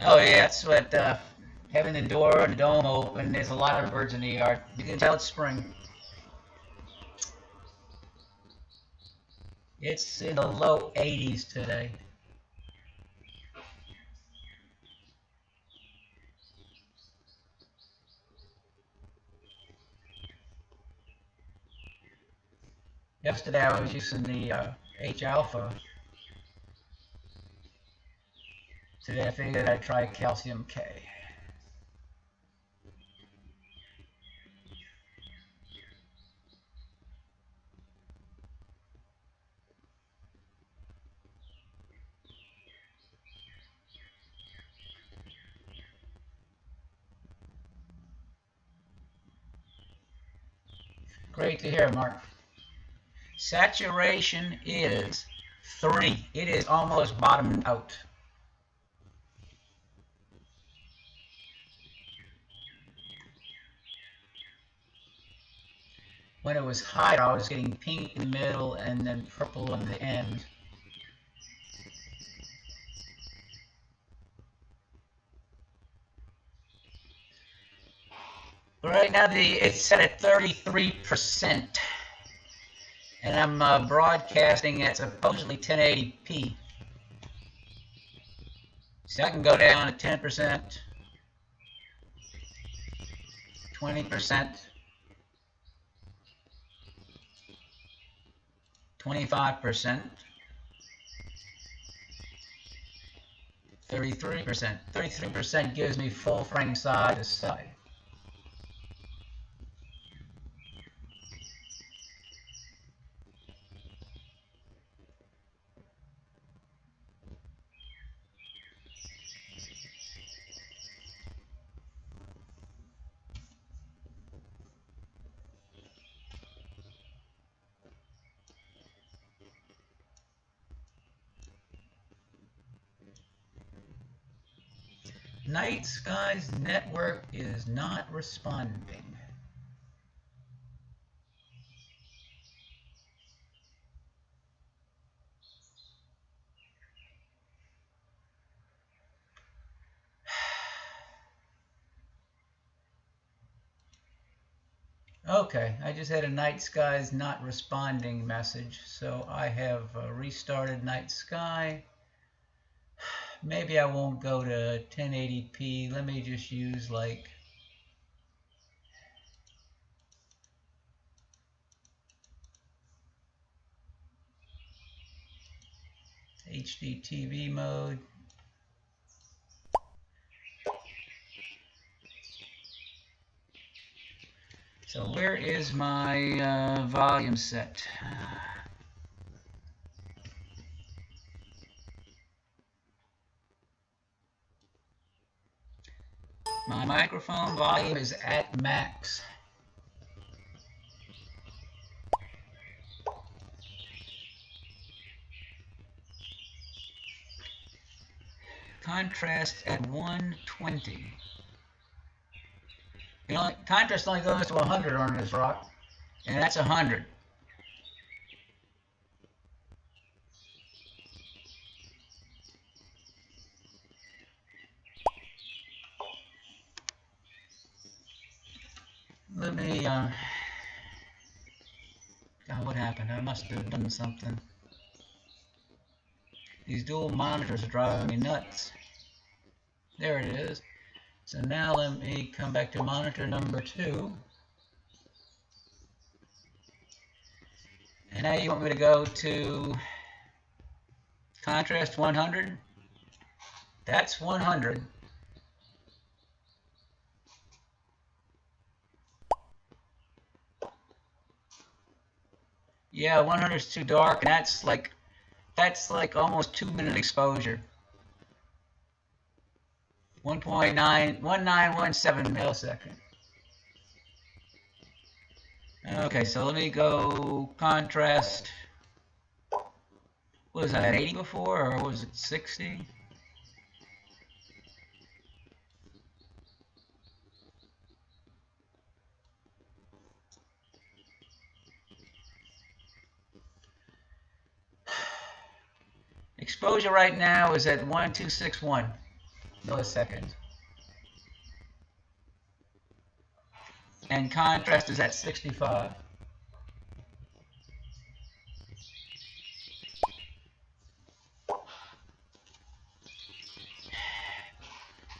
Oh yeah, that's what having the door and the dome open. There's a lot of birds in the yard. You can tell it's spring. It's in the low 80s today. Yesterday I was using the H alpha. Today I figured I'd try calcium K. Great to hear, Mark. Saturation is 3. It is almost bottomed out. When it was hot, I was getting pink in the middle and then purple on the end. But right now, it's set at 33%. And I'm broadcasting at supposedly 1080p. So I can go down to 10%, 20%, 25%, 33%. 33% gives me full frame side to side. Night Sky's network is not responding. Okay, I just had a Night Sky's not responding message, so I have restarted Night Sky. Maybe I won't go to 1080p. Let me just use like HD TV mode. So where is my volume set? My microphone volume is at max. Contrast at 120. You know, contrast only goes to 100 on this rock, and that's 100. Let me, God, what happened? I must have done something. These dual monitors are driving me nuts. There it is. So now let me come back to monitor number 2. And now you want me to go to contrast 100? That's 100. Yeah, 100 is too dark, and that's like almost 2-minute exposure. 1.1917 millisecond. Okay, so let me go contrast. What was that, at 80 before, or was it 60? Exposure right now is at 1261. milliseconds. And contrast is at 65.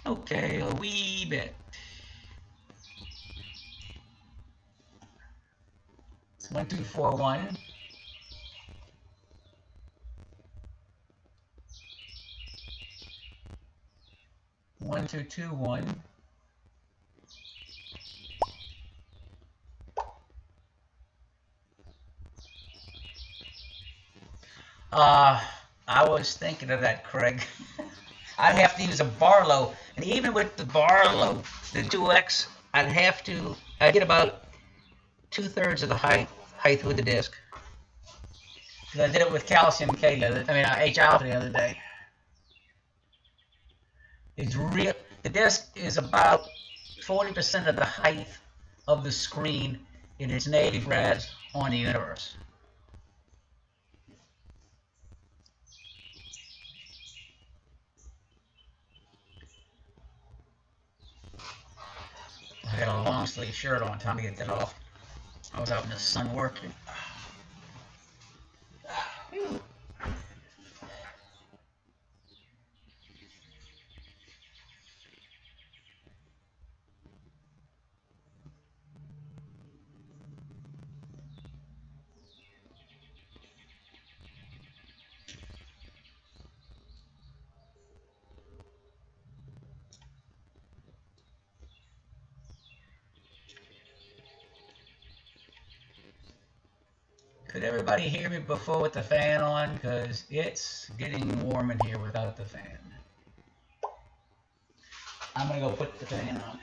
Okay, a wee bit. It's 1241. One, two, two, one. I was thinking of that, Craig. I'd have to use a Barlow, and even with the Barlow, the 2X, I'd get about 2/3 of the height with the disc. Because I did it with calcium K H alpha the other day. It's real. The disc is about 40% of the height of the screen in its native res on the universe. I had a long sleeve shirt on, time to get that off. I was out in the sun working. Could everybody hear me before with the fan on? Because it's getting warm in here without the fan. I'm going to go put the fan on.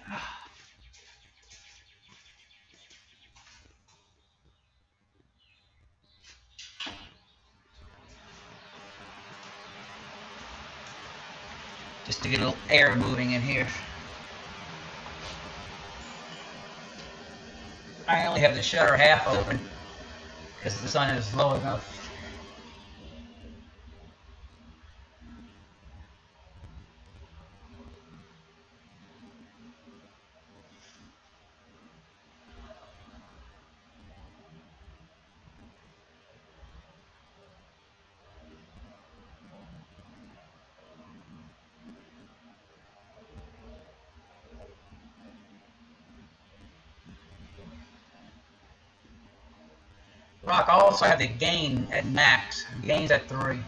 Just to get a little air moving in here. I only have the shutter half open because the sun is low enough. Rock, I also have the gain at max. Gain's at 3.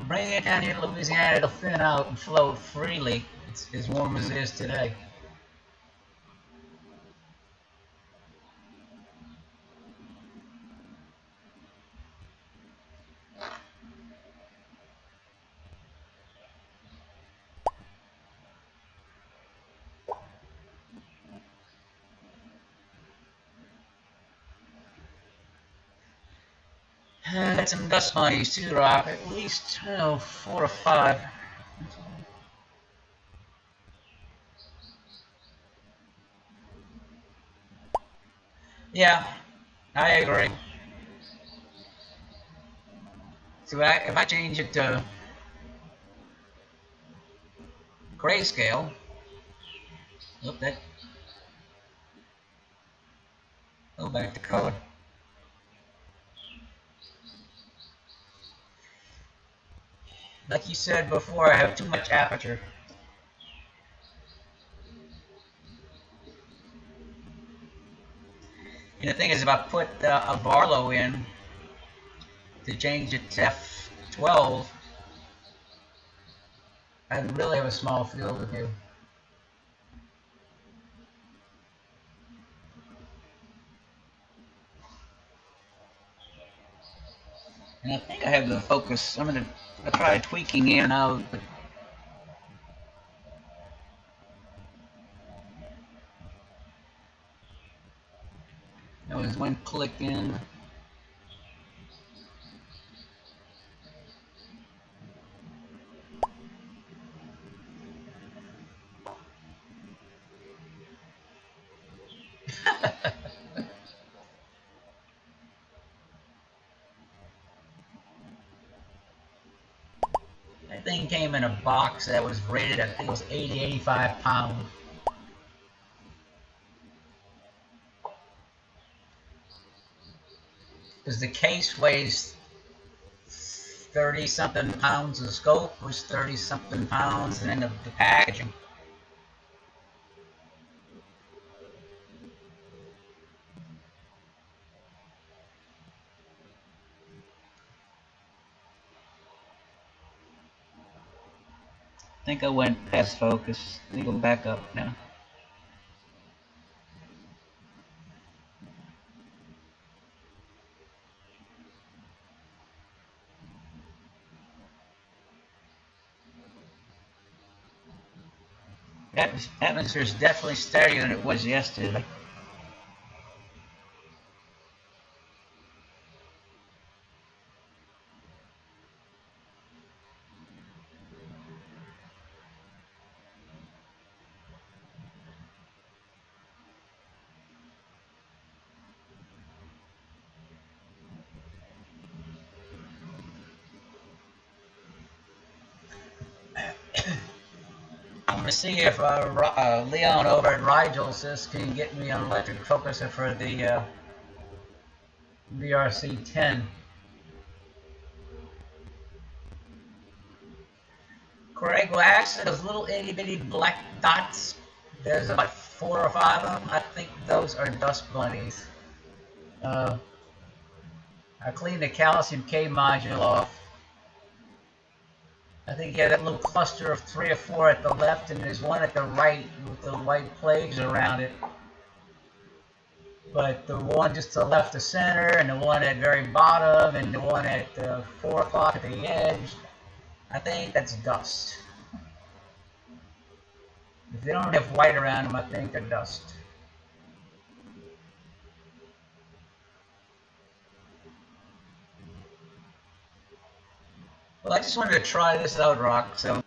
Bring it down here to Louisiana, it'll thin out and flow freely. It's as warm as it is today. Got some dust bunnies too, Rock. At least 4 or 5. Yeah, I agree. So if I change it to grayscale, look that. Go back to color. Like you said before, I have too much aperture. And the thing is, if I put a Barlow in to change it to f12, I'd really have a small field of view. And I think I have the focus. I try tweaking in and out, but there's one click in. thing came in a box that was rated, I think it was 80, 85 pounds. Because the case weighs 30 something pounds, the scope was 30 something pounds, and then the packaging. I think I went past focus. Let me go back up now. Atmosphere is definitely steadier than it was yesterday. I'm going to see if Leon over at Rigel's can get me an electric focuser for the VRC-10. Craig Wax, those little itty bitty black dots, there's about 4 or 5 of them. I think those are dust bunnies. I cleaned the calcium K module off. I think you have that little cluster of 3 or 4 at the left, and there's one at the right with the white plagues around it. But the one just to the left of center, and the one at very bottom, and the one at 4 o'clock at the edge, I think that's dust. If they don't have white around them, I think they're dust. Well, I just wanted to try this out, Rock, so